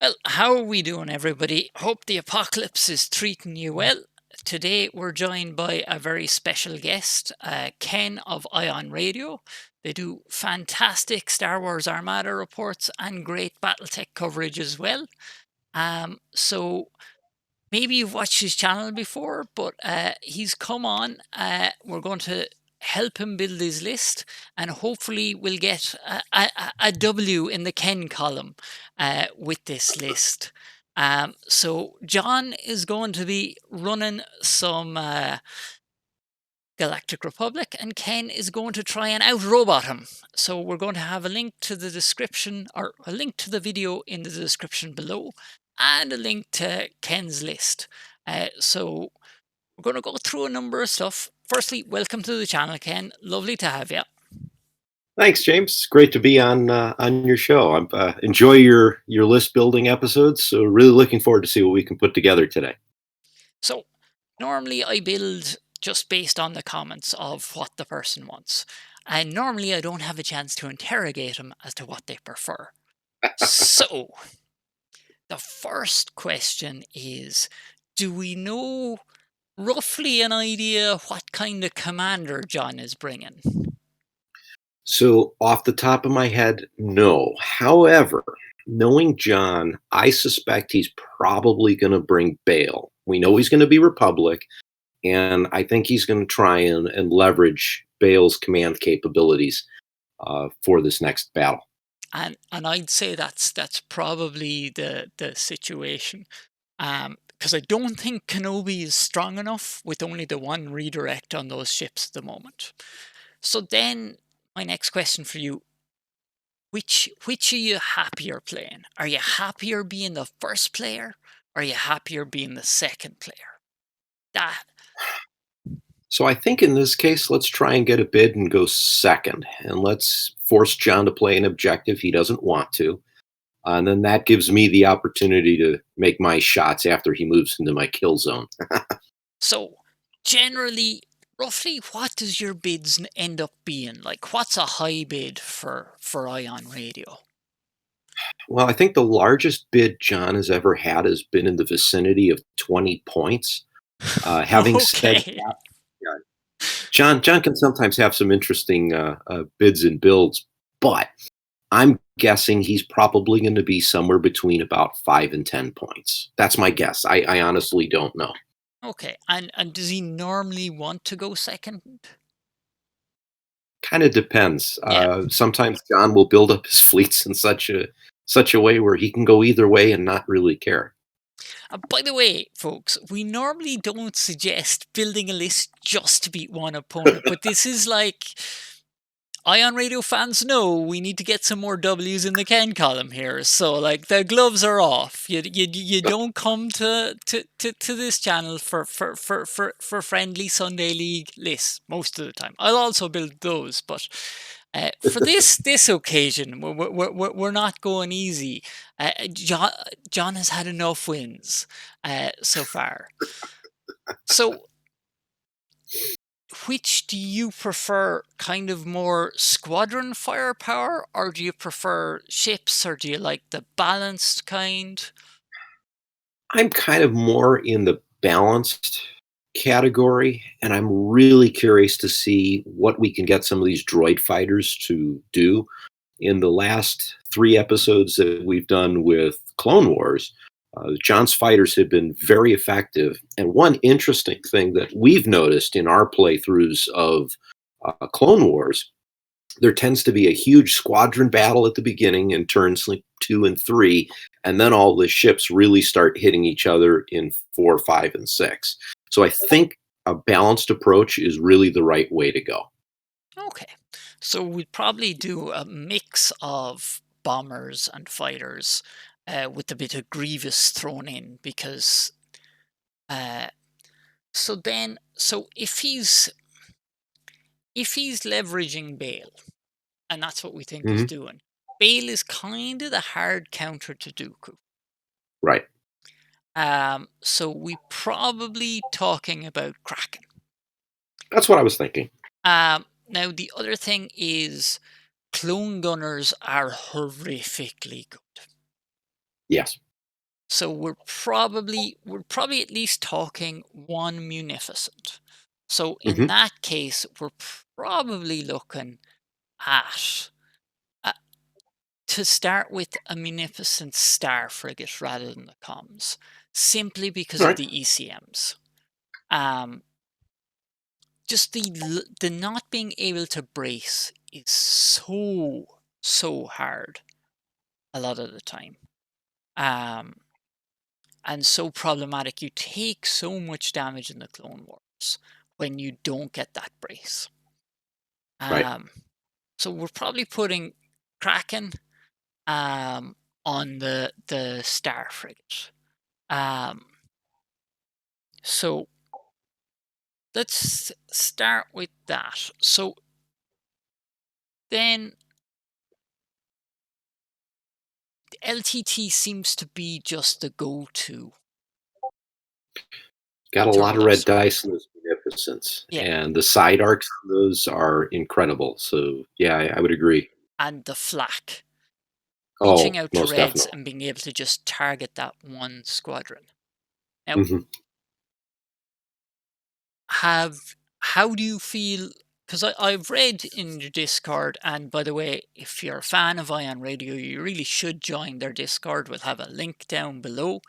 Well, how are we doing, everybody? Hope the apocalypse is treating you well. Today, we're joined by a very special guest, Ken of Ion Radio. They do fantastic Star Wars Armada reports and great Battletech coverage as well. So maybe you've watched his channel before, but he's come on. We're going to help him build his list, and hopefully we'll get a W in the Ken column with this list. So John is going to be running some Galactic Republic, and Ken is going to try and out-robot him. So we're going to have a link to the description, or a link to the video in the description below, and a link to Ken's list. So we're going to go through a number of stuff. Firstly, welcome to the channel, Ken. Lovely to have you. Thanks, James. Great to be on your show. I enjoy your list building episodes. So really looking forward to see what we can put together today. So normally I build just based on the comments of what the person wants. And normally I don't have a chance to interrogate them as to what they prefer. So the first question is, do we know roughly an idea what kind of commander John is bringing? So off the top of my head, no. However, knowing John, I suspect he's probably going to bring Bale. We know he's going to be Republic, and I think he's going to try and leverage Bale's command capabilities for this next battle. And I'd say that's probably the situation. Because I don't think Kenobi is strong enough with only the one redirect on those ships at the moment. So then, my next question for you: which are you happier playing? Are you happier being the first player, or are you happier being the second player? That So I think in this case, let's try and get a bid and go second, and let's force John to play an objective he doesn't want to. And then that gives me the opportunity to make my shots after he moves into my kill zone. so generally, roughly, what does your bids end up being? Like, what's a high bid for Ion Radio? Well, I think the largest bid John has ever had has been in the vicinity of 20 points. Having said Okay. that, yeah, John can sometimes have some interesting bids and builds, but I'm guessing he's probably going to be somewhere between about 5 and 10 points. That's my guess. I honestly don't know. Okay, and does he normally want to go second? Kind of depends. Yeah. Sometimes John will build up his fleets in such a way where he can go either way and not really care. By the way, folks, we normally don't suggest building a list just to beat one opponent, but this is like Ion Radio fans know we need to get some more W's in the Ken column here. So, like, the gloves are off. You don't come to this channel for friendly Sunday League lists most of the time. I'll also build those, but for this occasion, we're not going easy. John has had enough wins so far. So, which do you prefer? Kind of more squadron firepower, or do you prefer ships, or do you like the balanced kind? I'm kind of more in the balanced category, and I'm really curious to see what we can get some of these droid fighters to do. In the last 3 episodes that we've done with Clone Wars, John's fighters have been very effective. And one interesting thing that we've noticed in our playthroughs of Clone Wars, there tends to be a huge squadron battle at the beginning in turns like 2 and 3, and then all the ships really start hitting each other in 4, 5, and 6. So I think a balanced approach is really the right way to go. Okay, so we'd probably do a mix of bombers and fighters with a bit of Grievous thrown in because. Uh, so if he's leveraging Bale, and that's what we think he's Hmm. doing, Bale is kind of the hard counter to Dooku. Right. So we probably talking about Kraken. That's what I was thinking. Now the other thing is clone gunners are horrifically good. Yes. So we're probably at least talking one munificent. So in Hmm. that case, we're probably looking at uh, to start with a munificent star frigate rather than the comms, simply because All of right. the ECMs. Um, just the not being able to brace is so hard a lot of the time. Um, and so problematic. You take so much damage in the Clone Wars when you don't get that brace. Right. Um, so we're probably putting Kraken on the Star Frigate. Um, so let's start with that. So then LTT seems to be just the go-to Got a lot of turtle red destroyer. dice in those Munificence, Yeah, and the side arcs on those are incredible. So yeah, I would agree. and the flak. Reaching Oh, out to most reds definitely. and being able to just target that one squadron. Now, Hmm. have how do you feel? Because I've read in your Discord, and by the way, if you're a fan of Ion Radio, you really should join their Discord. We'll have a link down below.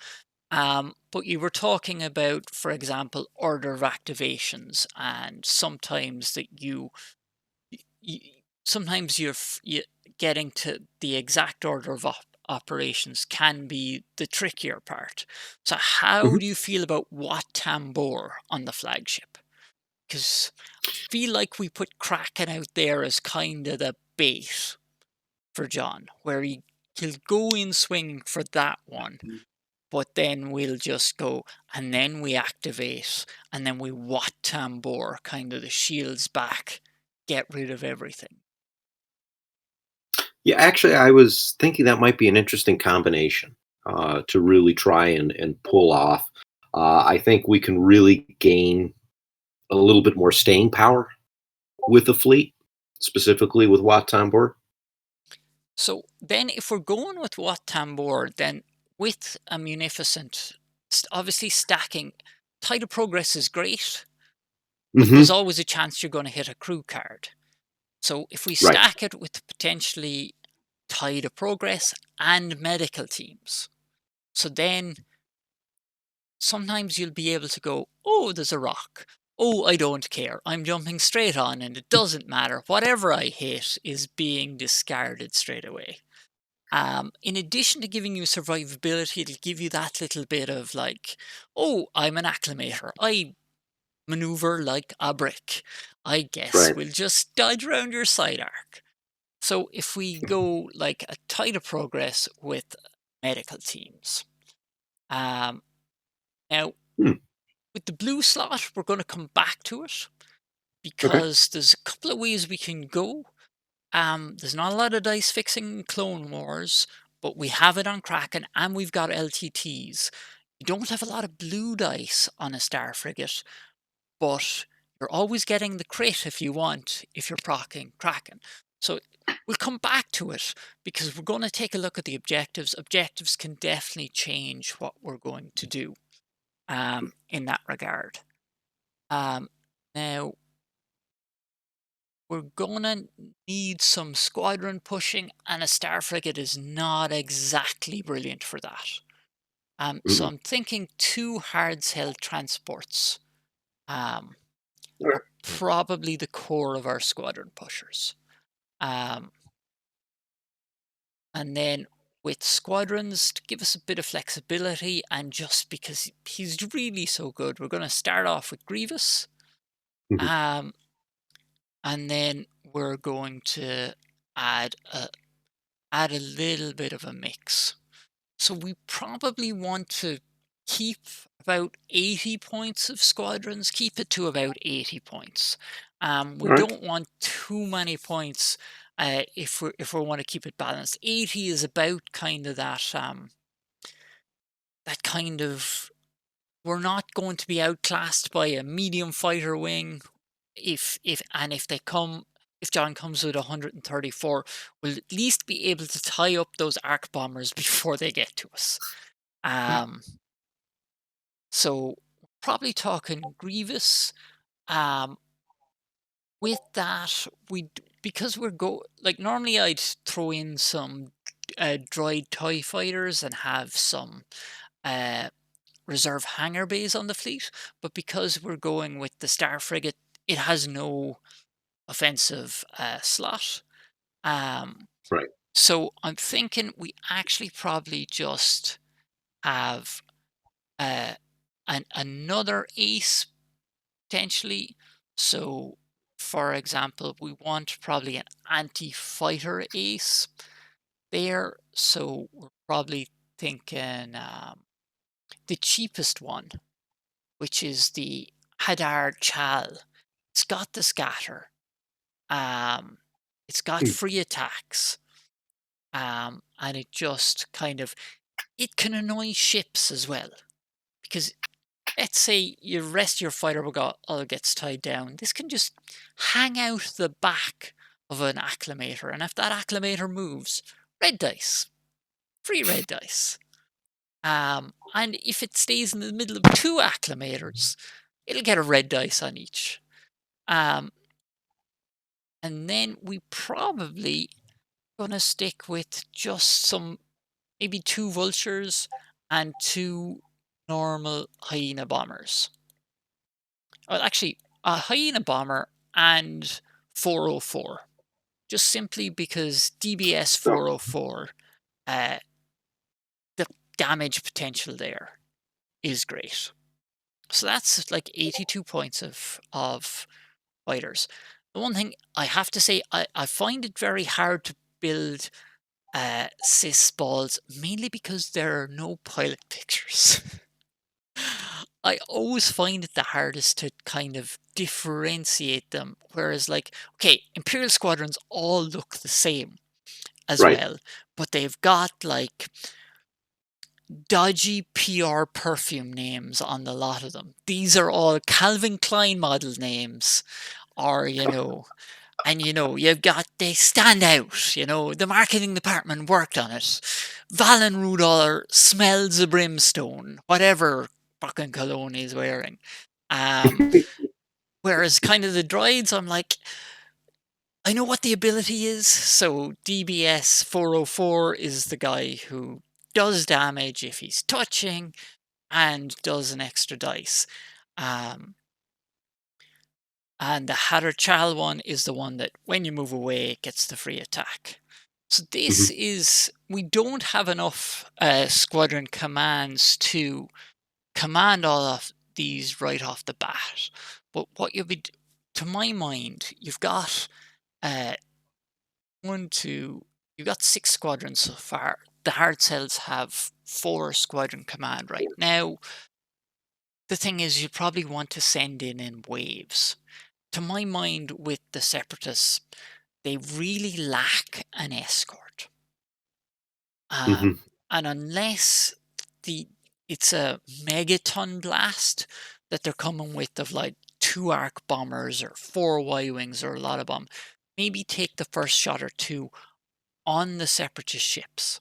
But you were talking about, for example, order of activations, and sometimes that you sometimes you getting to the exact order of operations can be the trickier part. So, how Hmm. do you feel about Wat Tambor on the flagship? Because I feel like we put Kraken out there as kind of the bait for John, where he'll go in swinging for that one, but then we'll just go and then we activate and then we Wat Tambor kind of the shields back, get rid of everything. Yeah, actually, I was thinking that might be an interesting combination to really try and pull off. I think we can really gain a little bit more staying power with the fleet, specifically with Wat Tambor. So then, if we're going with Wat Tambor, then with a munificent, obviously stacking, Tide of Progress is great, but there's Hmm. always a chance you're going to hit a crew card. So if we Right. stack it with potentially Tide of Progress and medical teams, so then sometimes you'll be able to go, oh, there's a rock. Oh, I don't care. I'm jumping straight on and it doesn't matter. Whatever I hit is being discarded straight away. In addition to giving you survivability, it'll give you that little bit of like, oh, I'm an acclimator. I maneuver like a brick. I guess Right. we'll just dodge around your side arc. So if we go like a tide of progress with medical teams, um, now Hmm. with the blue slot, we're going to come back to it Okay. because there's a couple of ways we can go. There's not a lot of dice fixing in Clone Wars, but we have it on Kraken and we've got LTTs. You don't have a lot of blue dice on a Star Frigate, but you're always getting the crit if you want, if you're procking Kraken. So we'll come back to it because we're going to take a look at the objectives. Objectives can definitely change what we're going to do in that regard. Um, now, we're gonna need some squadron pushing, and a star frigate is not exactly brilliant for that. So Mm-mm. I'm thinking two hard held transports um, All right. are probably the core of our squadron pushers. Um, and then with squadrons to give us a bit of flexibility, and just because he's really so good, we're going to start off with Grievous. Mhm. Um, and then we're going to add a little bit of a mix. So we probably want to keep about 80 points of squadrons, keep it to about 80 points. We All right. don't want too many points if we want to keep it balanced. 80 is about kind of that kind of we're not going to be outclassed by a medium fighter wing if they come if John comes with 134, we'll at least be able to tie up those arc bombers before they get to us. Um, so probably talking Grievous. Um, with that, because we're like normally I'd throw in some droid TIE fighters and have some uh, reserve hangar bays on the fleet, but because we're going with the Star Frigate, it has no offensive slot. Um, Right. so I'm thinking we actually probably just have uh, another ace potentially. So, for example, we want probably an anti-fighter ace there. So we're probably thinking the cheapest one, which is the Hadar Chal. It's got the scatter. Um, it's got Mm. free attacks. And it just kind of it can annoy ships as well because let's say you rest your fighter all gets tied down. This can just hang out the back of an acclimator, and if that acclimator moves, red dice, free red dice. And if it stays in the middle of two acclimators, it'll get a red dice on each. Um, and then we probably gonna stick with just some maybe two vultures and two normal hyena bombers. Well, actually, a hyena bomber and 404, just simply because DBS Oh, 404, uh, the damage potential there is great. So that's like 82 points of fighters. The one thing I have to say, I find it very hard to build cis balls, mainly because there are no pilot pictures. I always find it the hardest to kind of differentiate them. Whereas, like, okay, Imperial squadrons all look the same as right. well, but they've got like dodgy PR perfume names on the lot of them. These are all Calvin Klein model names, or and you've got they stand out. The marketing department worked on it. Valen Rudolph smells of brimstone, whatever fucking cologne he's wearing. Um, whereas kind of the droids, I'm like, I know what the ability is. So DBS 404 is the guy who does damage if he's touching and does an extra dice. Um, and the Hatter Chal one is the one that when you move away, it gets the free attack. So this Mhm. is, we don't have enough squadron commands to command all of these right off the bat. But what to my mind, you've got uh, one, two, you've got six squadrons so far. The hard cells have four squadron command right now. The thing is, you probably want to send in waves. To my mind, with the separatists, they really lack an escort. Mhm. Um, and unless the it's a megaton blast that they're coming with of like two arc bombers or four Y-wings or a lot of them, maybe take the first shot or two on the separatist ships.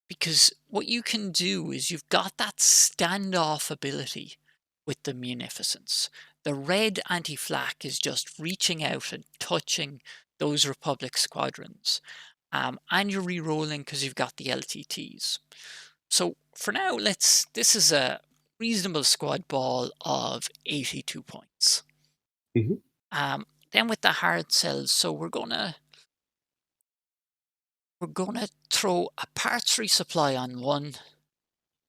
Because what you can do is you've got that standoff ability with the munificence. The red anti-flak is just reaching out and touching those Republic squadrons. And you're re-rolling because you've got the LTTs. So for now, this is a reasonable squad ball of 82 points. Mhm. Then with the hard cells, so we're gonna throw a parts resupply on one,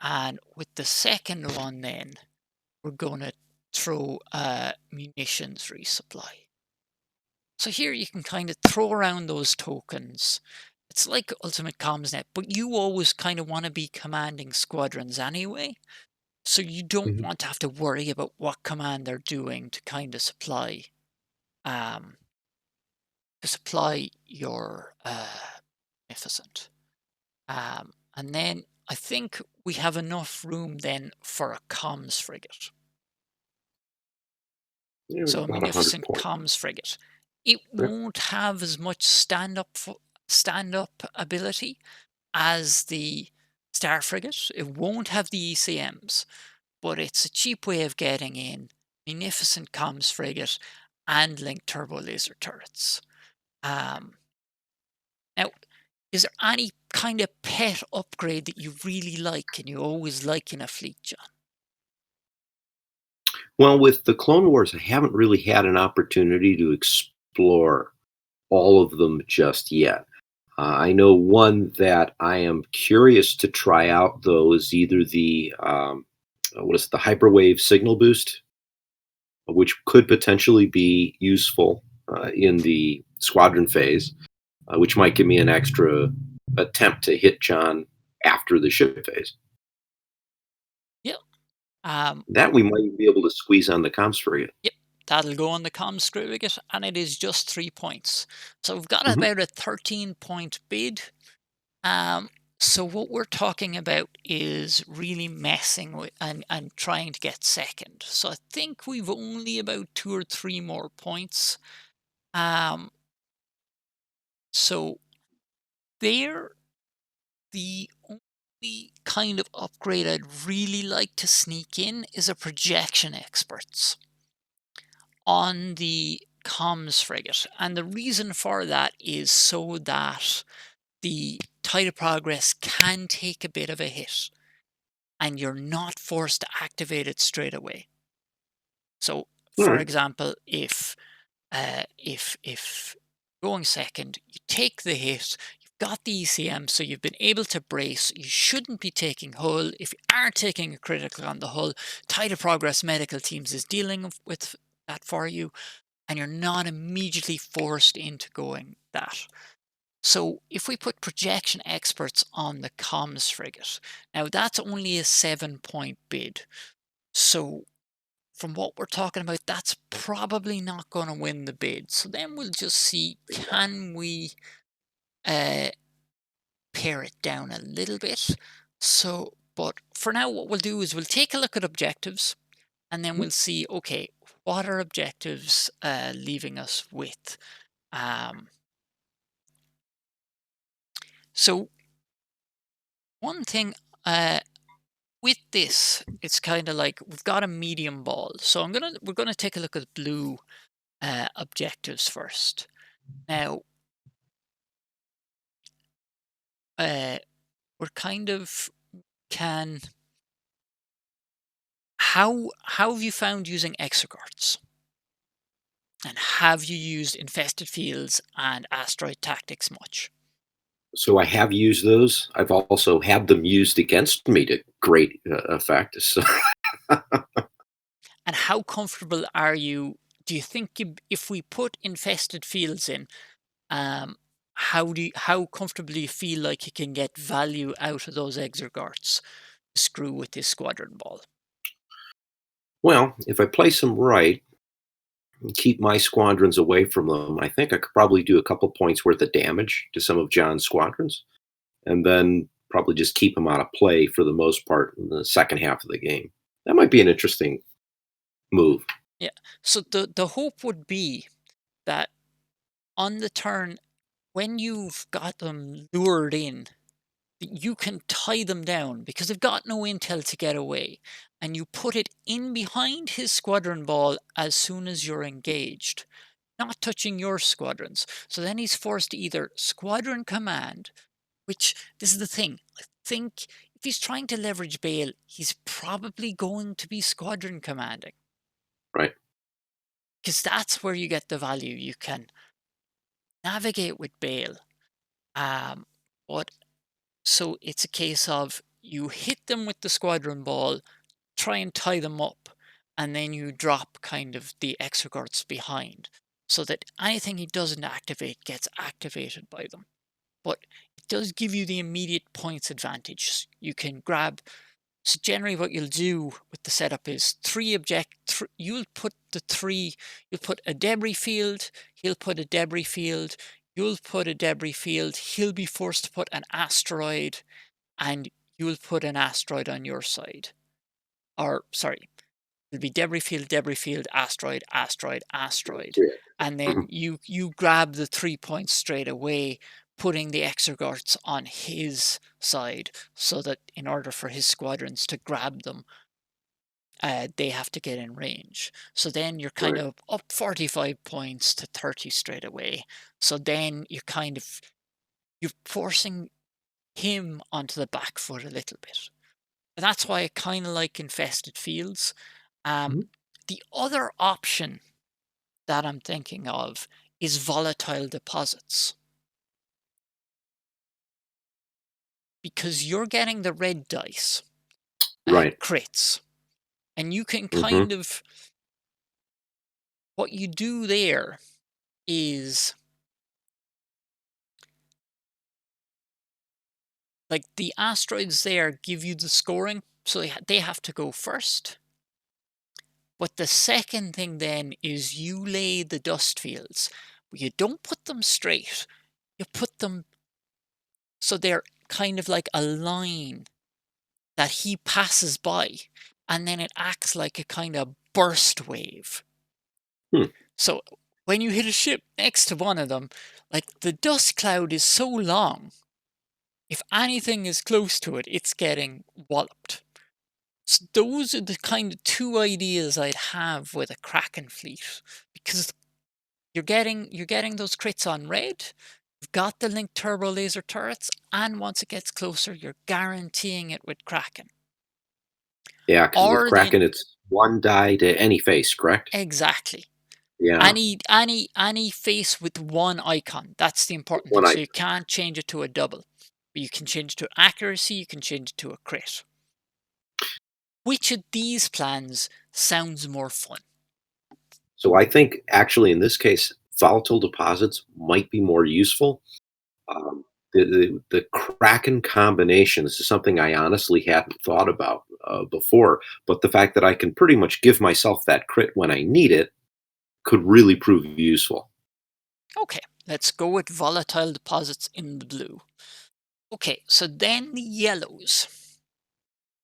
and with the second one, then we're gonna throw a munitions resupply. So here you can kind of throw around those tokens. It's like Ultimate Comsnet, but you always kind of want to be commanding squadrons anyway. So you don't Mhm. want to have to worry about what command they're doing to kind of um, supply your Magnificent. And then I think we have enough room then for a comms frigate. Yeah, So a about 100 Magnificent points. comms frigate. It Yeah. won't have as much stand up ability as the Star Frigate. It won't have the ECMs, but it's a cheap way of getting in magnificent comms frigate and linked turbo laser turrets. Um, Now, is there any kind of pet upgrade that you really like and you always like in a fleet, John? Well, with the Clone Wars, I haven't really had an opportunity to explore all of them just yet. I know one that I am curious to try out, though, is either the what is it, the hyperwave signal boost, which could potentially be useful in the squadron phase, which might give me an extra attempt to hit John after the ship phase. Yep. Um, That we might even be able to squeeze on the comms frigate. yep. That'll go on the comms frigate, and it is just 3 points. So we've got Mhm. about a 13-point bid. Um, so what we're talking about is really messing with and trying to get second. So I think we've only about 2 or 3 more points. Um, so there, the only kind of upgrade I'd really like to sneak in is a projection experts on the comms frigate. And the reason for that is so that the tide of progress can take a bit of a hit and you're not forced to activate it straight away. So, All for right. example, if going second, you take the hit, you've got the ECM, so you've been able to brace. You shouldn't be taking hull. If you are taking a critical on the hull, Tide of Progress medical teams is dealing with that for you, and you're not immediately forced into going that. So if we put projection experts on the comms frigate, now that's only a 7 point bid. So from what we're talking about, that's probably not going to win the bid. So then we'll just see, can we uh, pare it down a little bit? So, but for now, what we'll do is we'll take a look at objectives and then we'll see, okay, what are objectives leaving us with? Um, so one thing with this, it's kind of like we've got a medium ball. So we're gonna take a look at blue objectives first. Now, uh, we're kind of can how have you found using exocards? And have you used infested fields and asteroid tactics much? So I have used those. I've also had them used against me to great effect. So And how comfortable are you? Do you think if we put infested fields in, um, how comfortable do you feel like you can get value out of those exocards to screw with this squadron ball? well, if I place them right and keep my squadrons away from them, I think I could probably do a couple points worth of damage to some of John's squadrons, and then probably just keep them out of play for the most part in the second half of the game. That might be an interesting move. Yeah. So the hope would be that on the turn, when you've got them lured in, you can tie them down because they've got no intel to get away. And you put it in behind his squadron ball as soon as you're engaged, not touching your squadrons. So then he's forced to either squadron command, which this is the thing. I think if he's trying to leverage Bale, he's probably going to be squadron commanding Right. because that's where you get the value. You can navigate with Bale. Um, but so it's a case of you hit them with the squadron ball, try and tie them up, and then you drop kind of the exocards behind so that anything he doesn't activate gets activated by them. But it does give you the immediate points advantage. You can grab. So generally, what you'll do with the setup is you'll put the three. You'll put a debris field. He'll put a debris field. You'll put a debris field. He'll be forced to put an asteroid, and you'll put an asteroid on your side. Or sorry, it'll be debris field, asteroid, asteroid, asteroid, Yeah. and then Mhm. you grab the 3 points straight away putting the exergarts on his side so that in order for his squadrons to grab them, they have to get in range. So then you're kind Right. of up 45 points to 30 straight away. So then you're forcing him onto the back foot a little bit. And that's why I kind of like infested fields. Um, Mhm. the other option that I'm thinking of is volatile deposits, because you're getting the red dice, Right. crits, and you can Hmm. kind of, what you do there is, like, the asteroids there give you the scoring, so they have to go first. But the second thing then is you lay the dust fields, but you don't put them straight. You put them so they're kind of like a line that he passes by, and then it acts like a kind of burst wave. Hmm. So when you hit a ship next to one of them, like, the dust cloud is so long, if anything is close to it, it's getting walloped. So those are the kind of two ideas I'd have with a Kraken fleet, because you're getting those crits on red. You've got the linked turbo laser turrets, and once it gets closer, you're guaranteeing it with Kraken. Yeah, because with Or then Kraken, it's one die to any face, correct? exactly. Yeah. Any face with one icon. That's the important thing. When I So you can't change it to a double. But you can change it to accuracy, you can change it to a crit. Which of these plans sounds more fun? So I think actually in this case, volatile deposits might be more useful. Um, the Kraken combination, this is something I honestly hadn't thought about before, but the fact that I can pretty much give myself that crit when I need it could really prove useful. Okay, let's go with volatile deposits in the blue. Okay, so then the yellows.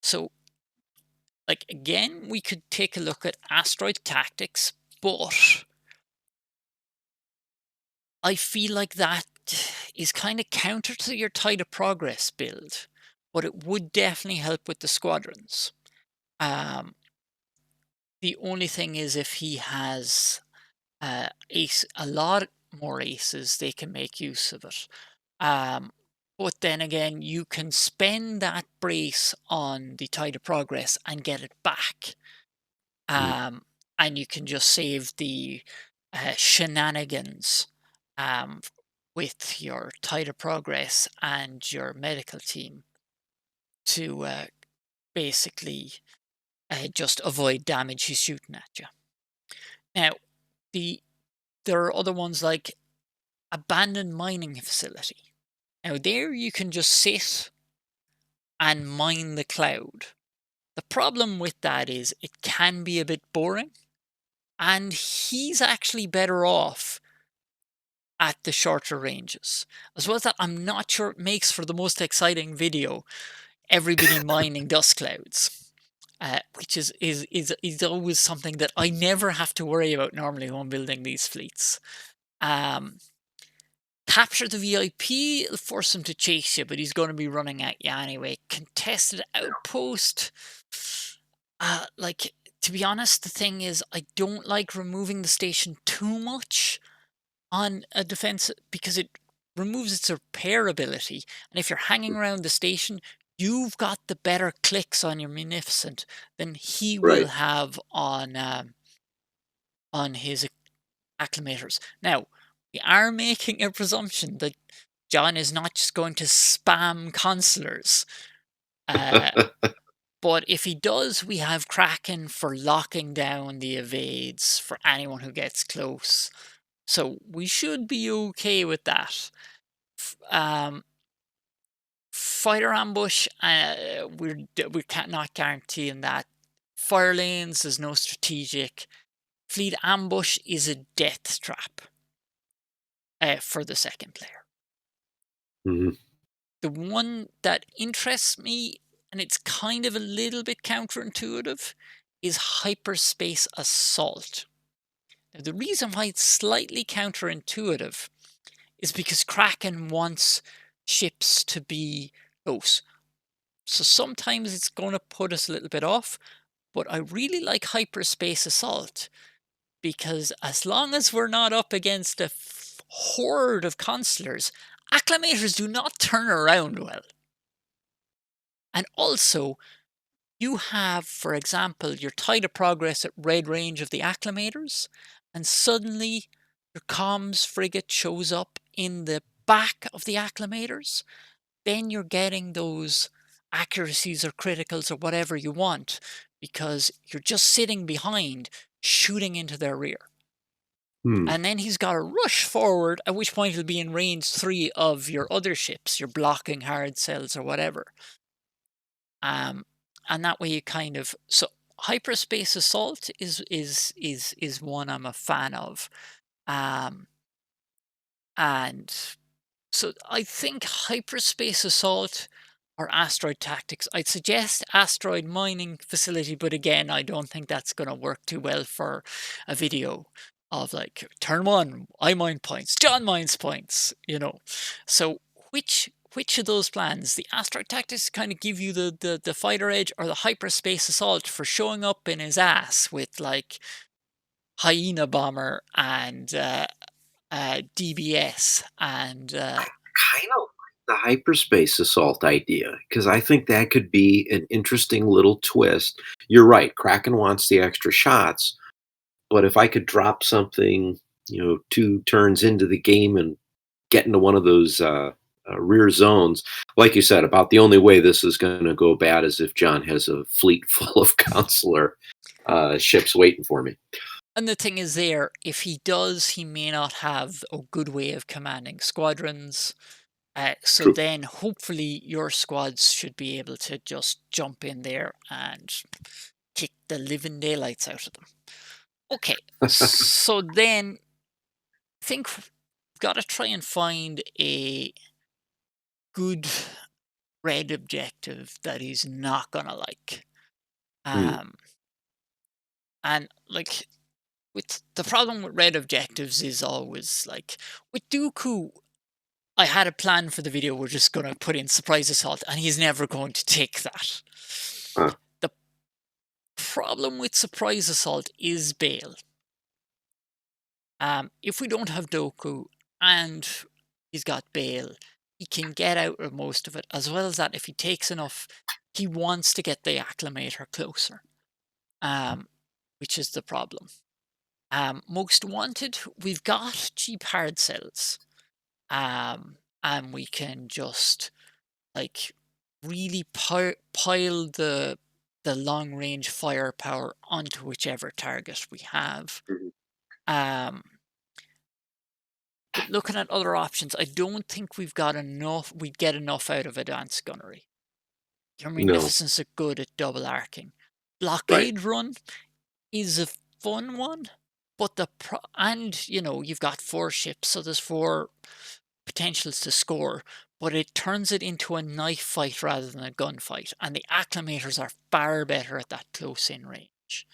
So, like, again, we could take a look at asteroid tactics, but I feel like that is kind of counter to your tide of progress build, but it would definitely help with the squadrons. Um, the only thing is, if he has a lot more aces, they can make use of it. Um, but then again, you can spend that brace on the tide of progress and get it back. Mm. Um, and you can just save the shenanigans um, with your tide of progress and your medical team to basically just avoid damage he's shooting at you. Now, the there are other ones like abandoned mining facility. Now, there you can just sit and mine the cloud. The problem with that is it can be a bit boring, and he's actually better off at the shorter ranges. As well as that, I'm not sure it makes for the most exciting video, everybody mining dust clouds. Which is always something that I never have to worry about normally when building these fleets. Um, Capture the VIP, it'll force him to chase you, but he's going to be running at you anyway. Contested outpost. Like, to be honest, the thing is, I don't like removing the station too much on a defense, because it removes its repair ability. And if you're hanging around the station, you've got the better clicks on your Munificent than he will Right. have on his acclimators. Now, we are making a presumption that John is not just going to spam consulars. Uh, but if he does, we have Kraken for locking down the evades for anyone who gets close. So we should be okay with that. Um, Fighter ambush, we're not guaranteeing that. Fire lanes, there's no strategic. Fleet ambush is a death trap for the second player. Mhm. The one that interests me, and it's kind of a little bit counterintuitive, is Hyperspace Assault. Now, the reason why it's slightly counterintuitive is because Kraken wants ships to be close. So sometimes it's going to put us a little bit off, but I really like Hyperspace Assault because as long as we're not up against a horde of consulars, acclamators do not turn around well. And also, you have, for example, your tide of progress at red range of the acclamators, and suddenly your comms frigate shows up in the back of the acclamators. Then you're getting those accuracies or criticals or whatever you want because you're just sitting behind, shooting into their rear. Hmm. And then he's got to rush forward, at which point he'll be in range 3 of your other ships, your blocking hard cells or whatever. Um, and that way you kind of so hyperspace assault is one I'm a fan of. Um, and so I think hyperspace assault or asteroid tactics. I'd suggest asteroid mining facility, but again, I don't think that's going to work too well for a video of like turn one, I mine points, John mines points, you know. So which of those plans, the asteroid tactics kind of give you the fighter edge, or the hyperspace assault for showing up in his ass with like hyena bomber and DBS and Kind of like the hyperspace assault idea because I think that could be an interesting little twist. You're right. Kraken wants the extra shots, but if I could drop something, 2 turns into the game and get into one of those rear zones, like you said, about the only way this is going to go bad is if John has a fleet full of consular ships waiting for me. And the thing is there, if he does, he may not have a good way of commanding squadrons. So True. then hopefully your squads should be able to just jump in there and kick the living daylights out of them. Okay, so then I think we've got to try and find a good red objective that he's not going to like. Hmm. Um, and like with the problem with red objectives is always like with Dooku, I had a plan for the video. We're just going to put in surprise assault, and he's never going to take that. Huh. The problem with surprise assault is bail. If we don't have Doku and he's got bail, he can get out of most of it. As well as that, if he takes enough, he wants to get the acclimator closer, um, which is the problem. Most wanted, we've got cheap hard cells, and we can just like really pile the long range firepower onto whichever target we have. Mhm. Um, but looking at other options, I don't think we've got enough. We'd get enough out of advanced gunnery. Your No. Magnificence are good at double arcing. Right. Blockade run is a fun one, but and you've got 4 ships, so there's 4 potentials to score, but it turns it into a knife fight rather than a gunfight, and the acclimators are far better at that close in range.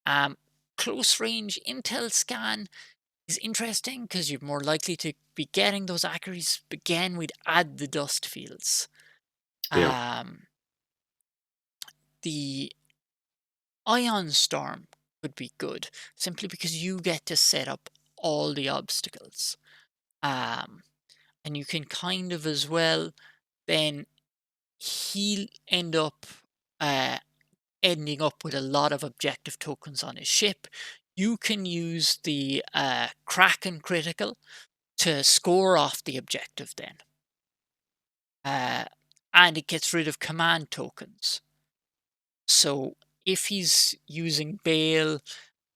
Um, Close range intel scan is interesting because you're more likely to be getting those accuracies. Again, we'd add the dust fields. Yeah. Um, the ion storm would be good simply because you get to set up all the obstacles. Um, and you can kind of as well then he'll end up uh, ending up with a lot of objective tokens on his ship. You can use the Kraken critical to score off the objective then. Uh, and it gets rid of command tokens. So if he's using Bale,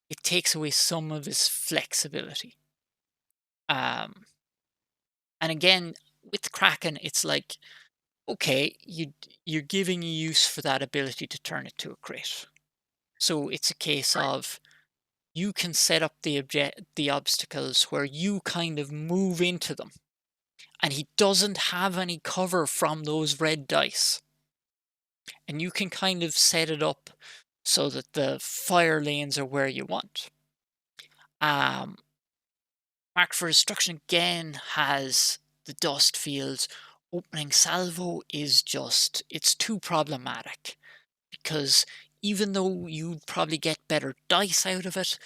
it takes away some of his flexibility. Um, and again, with Kraken, it's like, okay, you're giving a use for that ability to turn it to a crit. So it's a case of you can set up the obstacles where you kind of move into them, and he doesn't have any cover from those red dice, and you can kind of set it up so that the fire lanes are where you want. Um, Mark for Destruction again has the dust fields. Opening salvo is just, it's too problematic because even though you'd probably get better dice out of it,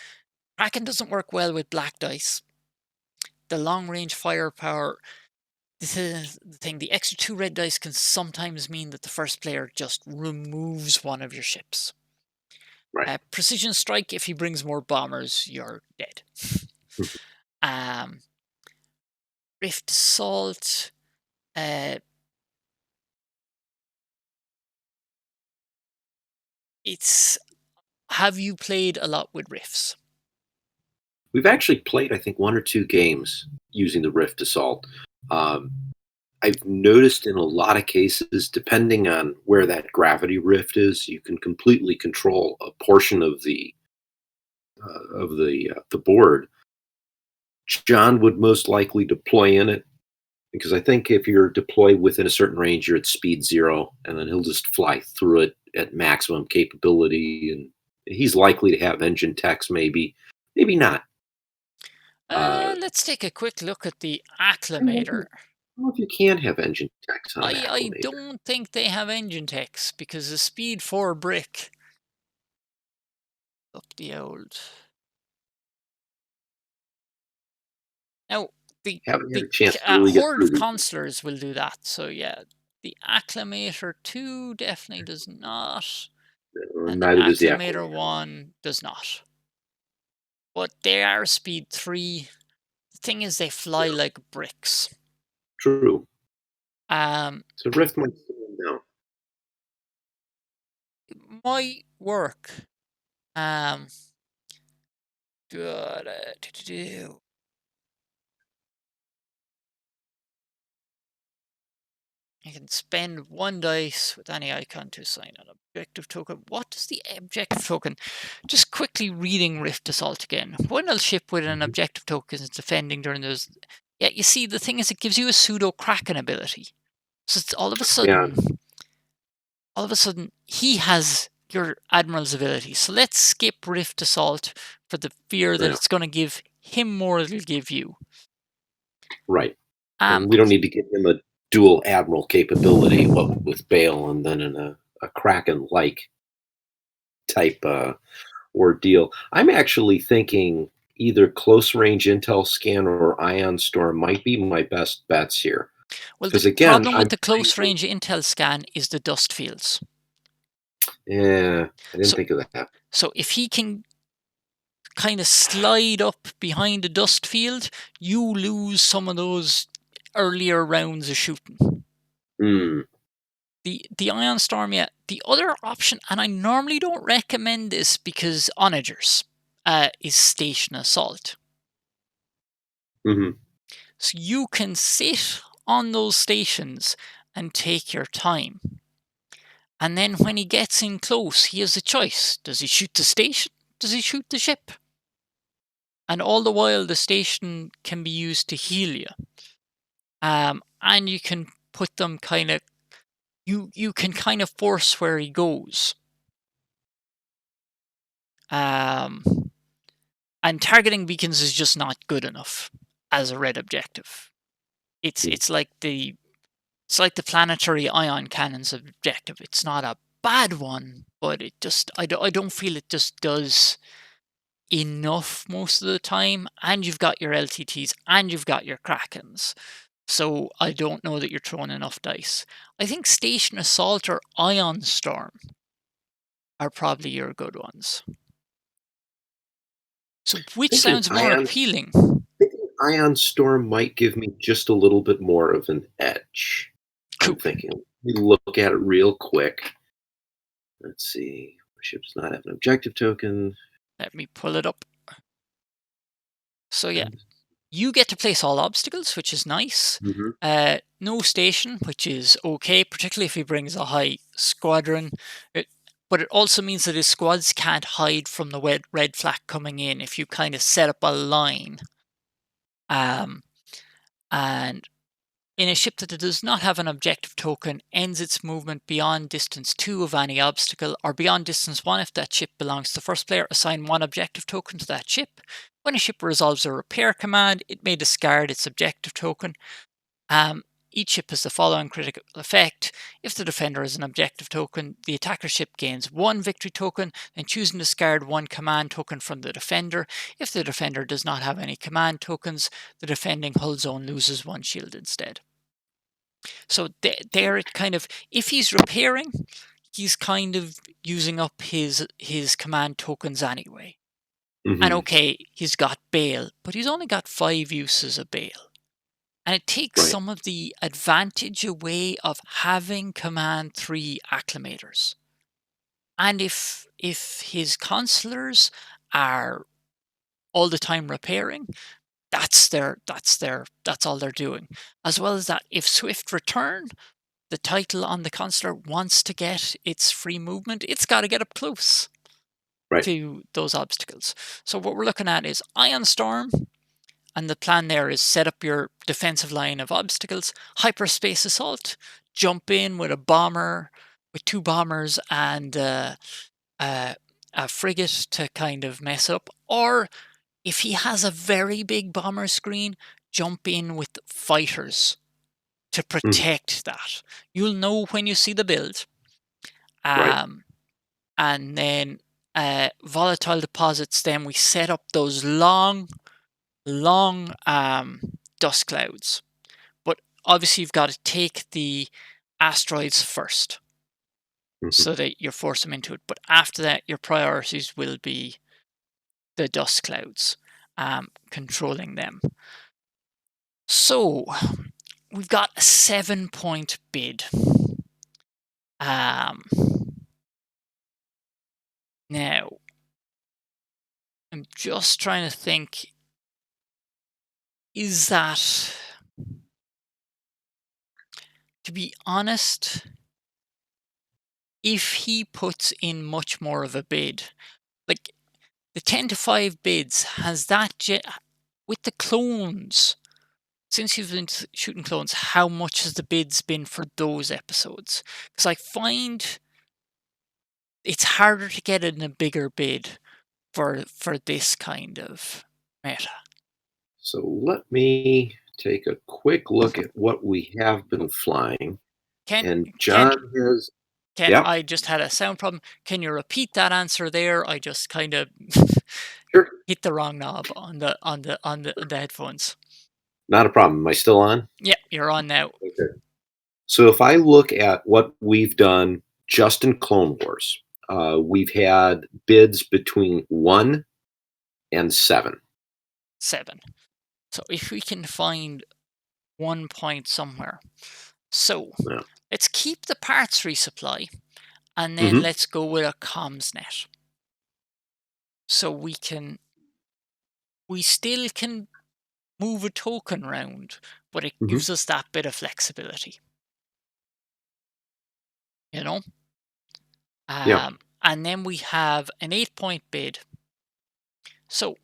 Kraken doesn't work well with black dice. The long range firepower, this is the thing, the extra 2 red dice can sometimes mean that the first player just removes one of your ships. Right. Precision strike, if he brings more bombers, you're dead. um, Rift Assault, uh, it's, have you played a lot with Rifts? We've actually played, I think, one or two games using the Rift Assault. Um, I've noticed in a lot of cases, depending on where that gravity rift is, you can completely control a portion of the board. John would most likely deploy in it because I think if you're deployed within a certain range, you're at speed 0, and then he'll just fly through it at maximum capability. And he's likely to have engine techs, maybe not. Let's take a quick look at the I don't Acclimator. know if you can have engine techs on an I acclimator. don't think they have engine techs because the speed 4 brick up the old. Now Haven't had the a chance to really get Horde through of these. Consulars will do that. So yeah, the Acclimator 2 definitely does not, and the Neither does the Acclimator acclimator. 1 does not. But they are speed 3. The thing is, they fly Yeah, like bricks. true. Um, So Rift might slow him down. it might work. Um, You can spend 1 dice with any icon to assign an objective token. What does the objective token? Just quickly reading Rift Assault again. When a ship with an Mhm. objective token is defending during those. Yeah, you see, the thing is, it gives you a pseudo Kraken ability. So it's Yeah, all of a sudden, he has your Admiral's ability. So let's skip Rift Assault for the fear that yeah, it's going to give him more than it'll give you. right. Um, And we don't need to give him a dual admiral capability, what with Bale and then in a Kraken like type ordeal. I'm actually thinking either close range intel scan or ion storm might be my best bets here. well, the Because again, problem with I'm the close finding, range intel scan is the dust fields. yeah, I didn't So, think of that. so if he can kind of slide up behind the dust field, you lose some of those earlier rounds of shooting. Hmm. The ion storm, yeah. The other option, and I normally don't recommend this because onagers, is station assault. Hmm. So you can sit on those stations and take your time. And then when he gets in close, he has a choice. Does he shoot the station? Does he shoot the ship? And all the while, the station can be used to heal you. And you can put them kind of, you can kind of force where he goes. Um, and targeting beacons is just not good enough as a red objective. It's like the planetary ion cannons objective. It's not a bad one, but it just I don't feel it just does enough most of the time. And you've got your LTTs and you've got your Krakens. So I don't know that you're throwing enough dice. I think Station Assault or Ion Storm are probably your good ones. So which Thinking sounds more ion appealing? Thinking ion storm might give me just a little bit more of an edge. I'm Cool. thinking. Let me look at it real quick. Let's see. Ship does not have an objective token. Let me pull it up. So yeah, you get to place all obstacles, which is nice. Mhm. No station, which is okay, particularly if he brings a high squadron. But it also means that his squads can't hide from the red flak coming in if you kind of set up a line. Um, and In a ship that does not have an objective token, ends its movement beyond distance 2 of any obstacle, or beyond distance 1 if that ship belongs to the first player, assign 1 objective token to that ship. When a ship resolves a repair command, it may discard its objective token. Each ship has the following critical effect. If the defender has an objective token, the attacker ship gains 1 victory token, then choose and discard 1 command token from the defender. If the defender does not have any command tokens, the defending hull zone loses 1 shield instead. So there it kind of, if he's repairing, he's kind of using up his command tokens anyway. And Hmm. okay, he's got bail, but he's only got 5 uses of bail. And it takes Right. some of the advantage away of having command 3 acclimators. And if his consulars are all the time repairing, that's all they're doing. As well as that, if Swift return, the title on the consular wants to get its free movement, it's got to get up close Right. to those obstacles. So what we're looking at is Ion Storm, and the plan there is set up your defensive line of obstacles. Hyperspace Assault, jump in with a bomber, with 2 bombers and a frigate to kind of mess up. Or if he has a very big bomber screen, jump in with fighters to Hmm. protect that. You'll know when you see the build. Right. Um, and then volatile deposits, then we set up those long dust clouds. But obviously you've got to take the asteroids first Hmm. so that you force them into it. But after that, your priorities will be the dust clouds, controlling them. So we've got a 7-point bid. Um, Now, I'm just trying to think, is that, to be honest, if he puts in much more of a bid, like the 10 to 5 bids, has that, with the clones, since you've been shooting clones, how much has the bids been for those episodes? Because I find it's harder to get in a bigger bid for this kind of meta. So let me take a quick look at what we have been flying. Can And can John has, Can yeah, I just had a sound problem? Can you repeat that answer there? I just kind of sure, hit the wrong knob on the headphones. not a problem. Am I still on? Yeah, you're on now. Okay. So if I look at what we've done just in Clone Wars, we've had bids between 1 and 7. 7. So if we can find 1 point somewhere. So Yeah. let's keep the parts resupply and then Hmm. let's go with a comms net. So we still can move a token around, but it Hmm. gives us that bit of flexibility, you know? Yeah. And then we have an 8-point bid. So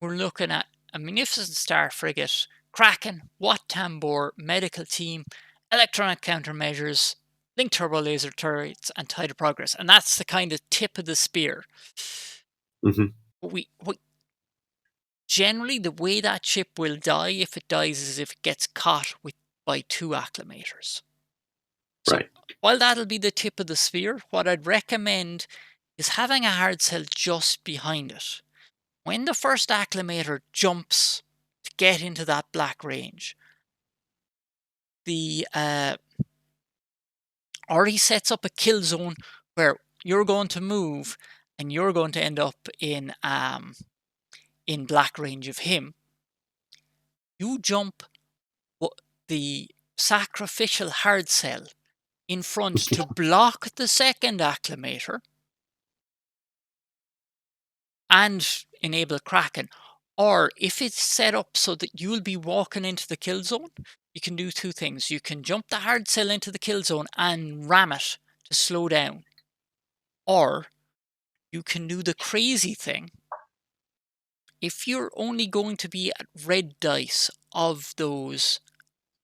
we're looking at a Magnificent Star Frigate, Kraken, Wat Tambor, Medical Team, Electronic Countermeasures, Link Turbo Laser Turrets, and Tide of Progress. And that's the kind of tip of the spear. Hmm. We generally, the way that ship will die, if it dies, is if it gets caught by 2 acclimators. So Right. while that'll be the tip of the spear, what I'd recommend is having a hard cell just behind it. When the first acclimator jumps to get into that black range, the or he sets up a kill zone where you're going to move and you're going to end up in black range of him. You jump the sacrificial hard cell in front to block the second acclimator and enable Kraken. Or if it's set up so that you'll be walking into the kill zone, you can do 2 things. You can jump the hard cell into the kill zone and ram it to slow down. Or you can do the crazy thing. If you're only going to be at red dice of those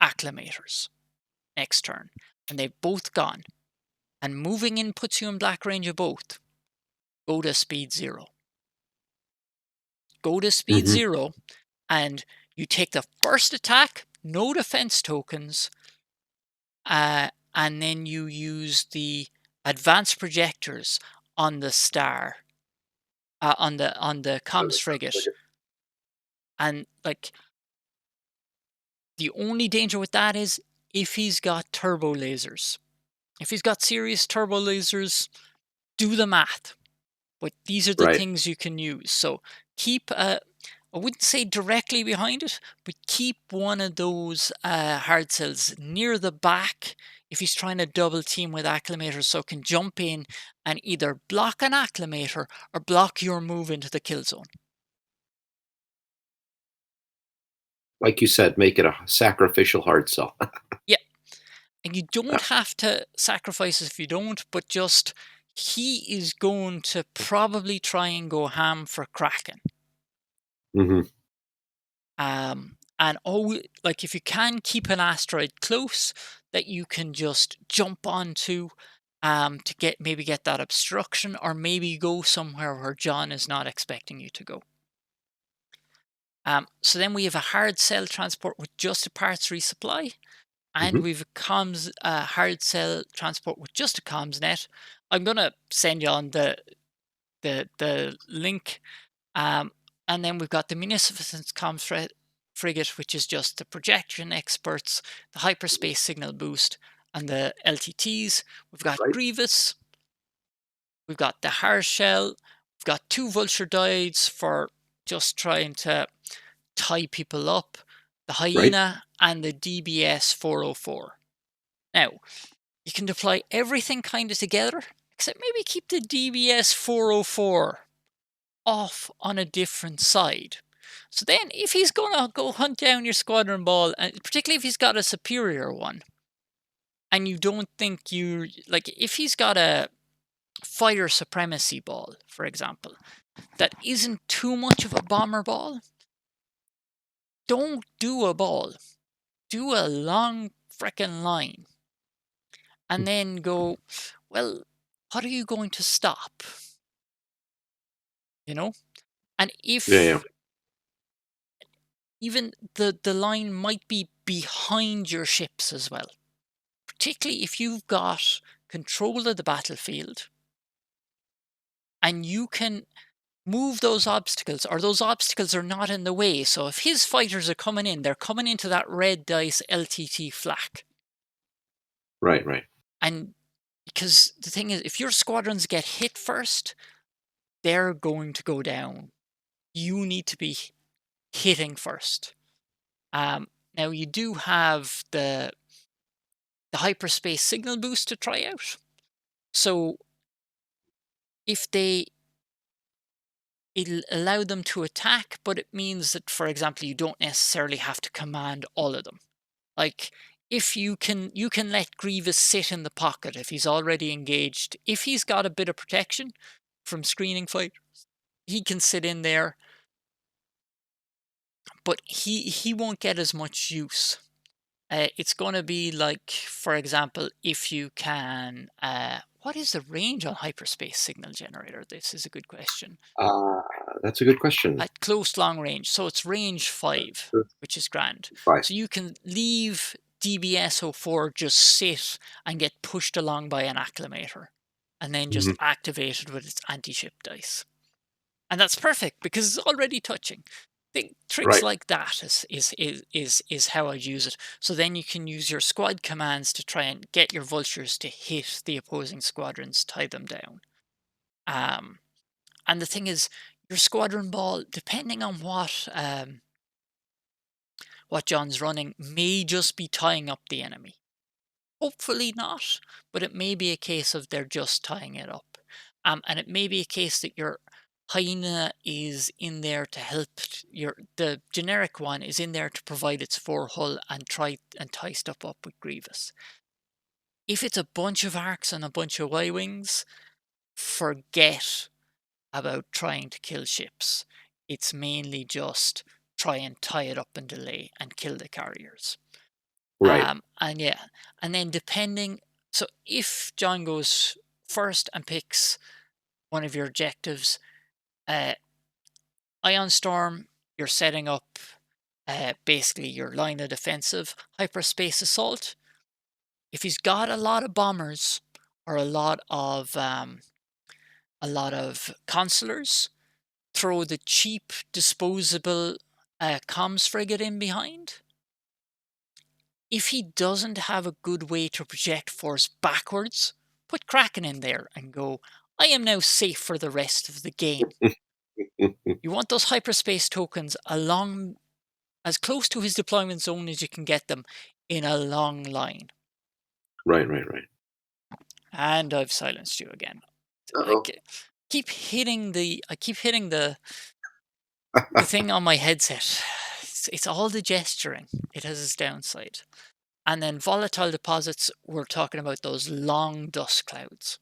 acclimators next turn, and they've both gone. And moving in puts you in black range of both. Go to speed 0. Go to speed Hmm. 0, and you take the first attack, no defense tokens, and then you use the advanced projectors on the star, on the comms frigate, and like the only danger with that is if he's got turbo lasers. If he's got serious turbo lasers, do the math. But these are the Right. things you can use. So keep, I wouldn't say directly behind it, but keep one of those hard cells near the back if he's trying to double team with acclimators, so it can jump in and either block an acclimator or block your move into the kill zone. Like you said, make it a sacrificial hard sell. Yeah, and you don't have to sacrifice if you don't, but just he is going to probably try and go ham for Kraken. Hmm. And like if you can keep an asteroid close that you can just jump onto, to get that obstruction, or maybe go somewhere where John is not expecting you to go. So then we have a hard cell transport with just a parts resupply, and Hmm. we've a comms hard cell transport with just a comms net. I'm gonna send you on the link. And then we've got the Munificence Comms Frigate, which is just the projection experts, the hyperspace signal boost, and the LTTs. We've got Right. Grievous. We've got the Har Shell. We've got 2 Vulture Diodes for just trying to tie people up, the Right. Hyena, and the DBS 404. Now, you can deploy everything kind of together, except maybe keep the DBS 404 off on a different side. So then, if he's going to go hunt down your squadron ball, and particularly if he's got a superior one, and you don't think you like, if he's got a fire supremacy ball, for example, that isn't too much of a bomber ball, don't do a ball. Do a long frickin' line. And then go, well, what are you going to stop? You know? And Yeah. Yeah. if even the line might be behind your ships as well, particularly if you've got control of the battlefield and you can move those obstacles, or those obstacles are not in the way. So if his fighters are coming in, they're coming into that red dice LTT flak. Right. Right. And because the thing is, if your squadrons get hit first, they're going to go down. You need to be hitting first. Now you do have the hyperspace signal boost to try out. So if it'll allow them to attack, but it means that, for example, you don't necessarily have to command all of them. Like if you can let Grievous sit in the pocket if he's already engaged. If he's got a bit of protection from screening fight, he can sit in there, but he won't get as much use. It's going to be like, for example, if you can. What is the range on hyperspace signal generator? This is a good question. Uh, that's a good question. At close long range, so it's range 5, which is grand. Bye. So you can leave DBS04 just sit and get pushed along by an acclimator, and then just Hmm. activate it with its anti-ship dice. And that's perfect because it's already touching. Tricks Right. like that is how I'd use it. So then you can use your squad commands to try and get your vultures to hit the opposing squadrons, tie them down. Um, and the thing is, your squadron ball, depending on what John's running, may just be tying up the enemy. Hopefully not, but it may be a case of they're just tying it up. And it may be a case that your hyena is in there to help the generic one is in there to provide its forehull and try and tie stuff up with Grievous. If it's a bunch of arcs and a bunch of Y-wings, forget about trying to kill ships. It's mainly just try and tie it up and delay and kill the carriers. Right. And yeah, and then depending, so if John goes first and picks one of your objectives, uh, Ion Storm, you're setting up basically your line of defensive. Hyperspace Assault, if he's got a lot of bombers or a lot of consulars, throw the cheap disposable comms frigate in behind. If he doesn't have a good way to project force backwards, put Kraken in there and go, I am now safe for the rest of the game. You want those hyperspace tokens along as close to his deployment zone as you can get them in a long line. Right, right, right. And I've silenced you again. I Uh-oh. keep hitting the thing on my headset. It's all the gesturing. It has its downside. And then volatile deposits, we're talking about those long dust clouds.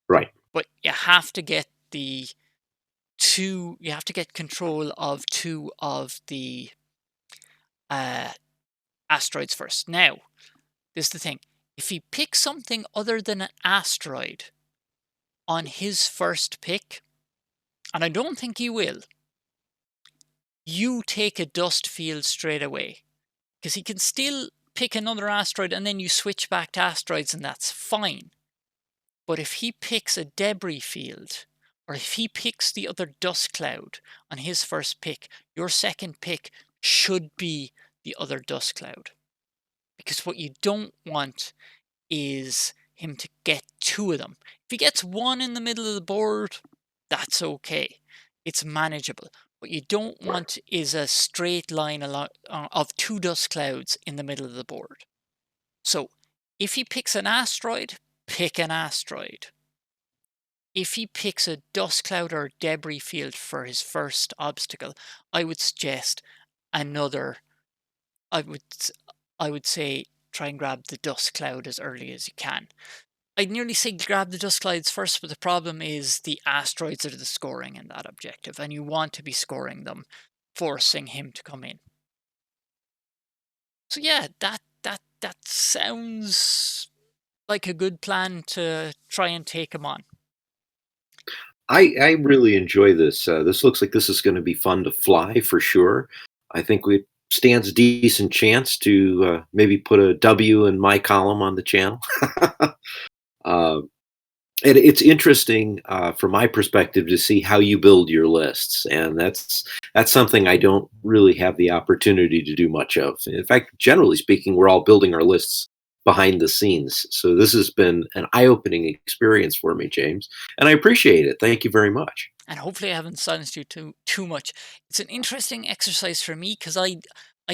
Right. But you have to get you have to get control of two of the uh, asteroids first. Now, this is the thing. If he picks something other than an asteroid on his first pick, and I don't think he will, you take a dust field straight away. Because he can still pick another asteroid and then you switch back to asteroids and that's fine. But if he picks a debris field, or if he picks the other dust cloud on his first pick, your second pick should be the other dust cloud. Because what you don't want is him to get two of them. If he gets one in the middle of the board, that's okay. It's manageable. What you don't want is a straight line of two dust clouds in the middle of the board. So if he picks an asteroid, pick an asteroid. If he picks a dust cloud or a debris field for his first obstacle, I would suggest another. I would I would say try and grab the dust cloud as early as you can. I'd nearly say grab the dust clouds first, but the problem is the asteroids are the scoring in that objective, and you want to be scoring them, forcing him to come in. So yeah, that sounds like a good plan to try and take him on. I really enjoy this. This looks like this is going to be fun to fly for sure. I think we stands a decent chance to maybe put a W in my column on the channel. uh, it's interesting from my perspective to see how you build your lists, and that's something I don't really have the opportunity to do much of. In fact, generally speaking, we're all building our lists behind the scenes. So this has been an eye-opening experience for me, James, and I appreciate it. Thank you very much. And hopefully I haven't silenced you too much. It's an interesting exercise for me because I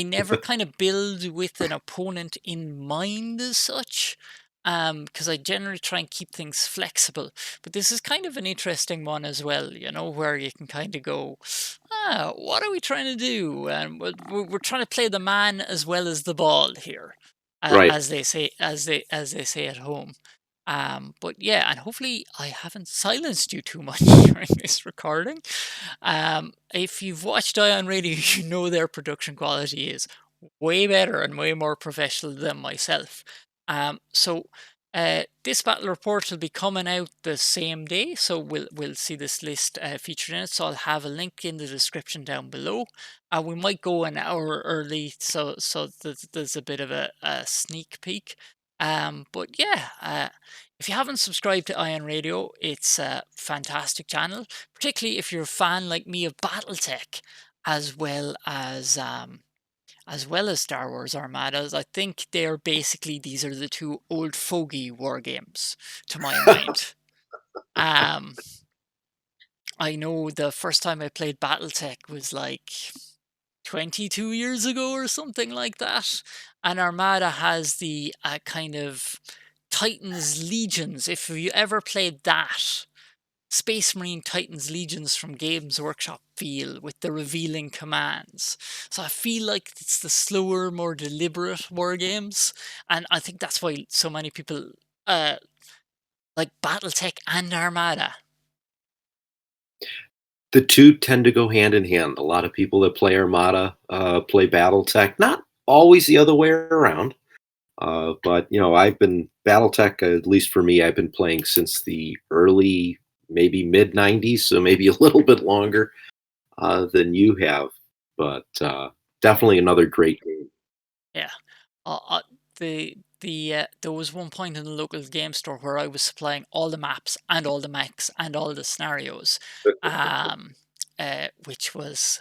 never kind of build with an opponent in mind as such. Because I generally try and keep things flexible. But this is kind of an interesting one as well, where you can kind of go, what are we trying to do? And we're trying to play the man as well as the ball here, Right. as they say at home. But yeah, and hopefully I haven't silenced you too much during this recording. If you've watched Ion Radio, you know their production quality is way better and way more professional than myself. So this battle report will be coming out the same day, so we'll see this list featured in it. So I'll have a link in the description down below. We might go an hour early, so there's a bit of a sneak peek. But yeah, if you haven't subscribed to Ion Radio, it's a fantastic channel, particularly if you're a fan like me of BattleTech, as well as Star Wars Armadas. I think these are the two old fogey war games, to my mind. Um, I know the first time I played BattleTech was like 22 years ago or something like that. And Armada has the kind of Titans Legions. If you ever played that, Space Marine Titans Legions from Games Workshop feel with the revealing commands. So I feel like it's the slower, more deliberate war games. And I think that's why so many people like Battletech and Armada. The two tend to go hand in hand. A lot of people that play Armada play BattleTech. Not always the other way around. But I've been BattleTech, at least for me, I've been playing since the early, maybe mid '90s, so maybe a little bit longer than you have. But definitely another great game. Yeah. There was one point in the local game store where I was supplying all the maps and all the mechs and all the scenarios, um, which was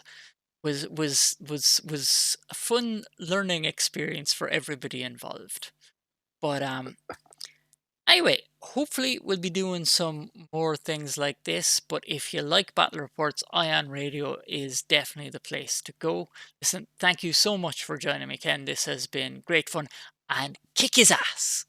a fun learning experience for everybody involved. But anyway, hopefully we'll be doing some more things like this. But if you like battle reports, Ion Radio is definitely the place to go. Listen, thank you so much for joining me, Ken. This has been great fun, and kick his ass.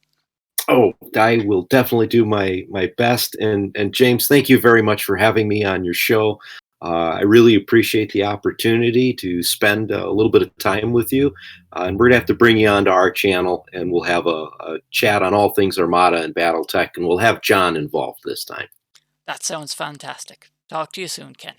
Oh, I will definitely do my best. And James, thank you very much for having me on your show. I really appreciate the opportunity to spend a little bit of time with you. And we're gonna have to bring you onto our channel, and we'll have a chat on all things Armada and BattleTech, and we'll have John involved this time. That sounds fantastic. Talk to you soon, Ken.